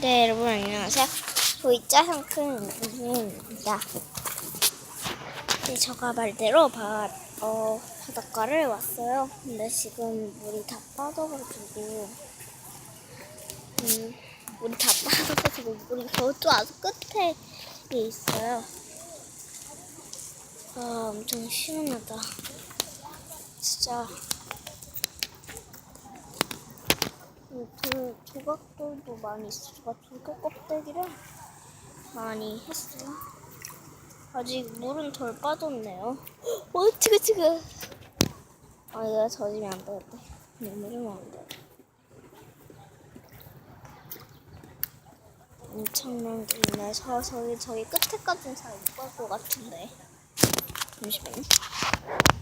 네, 여러분 안녕하세요. 보이자 상큼입니다. 네, 제가 말대로 바닷가를 왔어요. 근데 지금 물이 다 빠져가지고 물이 저쪽 아주 끝에 있어요. 엄청 시원하다. 진짜. 조각들도 많이 있어요. 제가 조개 껍데기를 많이 했어요. 아직 물은 덜 빠졌네요. 지금. 이거 젖으면 안 되겠다. 물으면 안 돼. 엄청난 게 있네. 저기 끝에까지는 잘 못 갈 것 같은데. 잠시만요.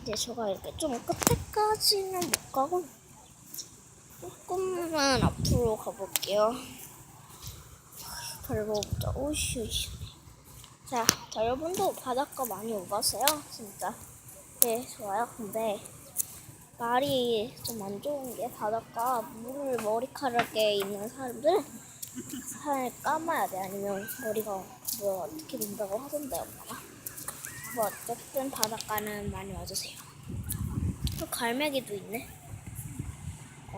이제 제가 이렇게 좀 끝에까지는 못 가고 조금만 앞으로 가볼게요. 밟아보자. 오이씨. 자, 여러분도 바닷가 많이 오가세요? 진짜. 네, 좋아요. 근데 말이 좀 안 좋은 게 바닷가 물을 머리카락에 있는 사람들은 살을 감아야 돼. 아니면 머리가 어떻게 된다고 하던데, 엄마가. 어쨌든 바닷가는 많이 와주세요. 또 갈매기도 있네.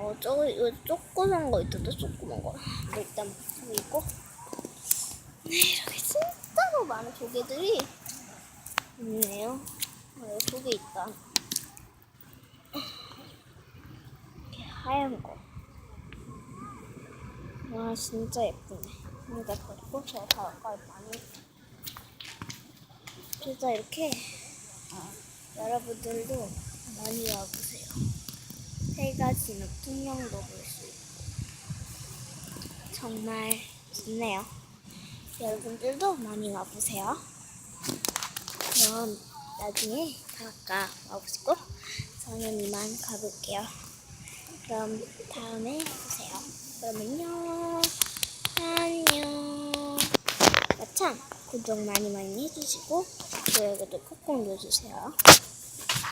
이거 조그만 거 있던데, 조그만 거. 일단 보이고. 네, 이렇게 진짜로 많은 조개들이 있네요. 여기 조개 있다. 이렇게 하얀 거. 와, 진짜 예쁘네. 여기다 버리고, 저 바닷가에 많이. 진짜 이렇게, 여러분들도 많이 와보세요. 해가 지는 풍경도 볼 수 있고. 정말 좋네요. 여러분들도 많이 와보세요. 그럼 나중에 바닷가 와보시고 저는 이만 가볼게요. 그럼 다음에 보세요. 그럼 안녕. 참 구독 많이 해주시고 좋아요도 꾹꾹 눌러주세요.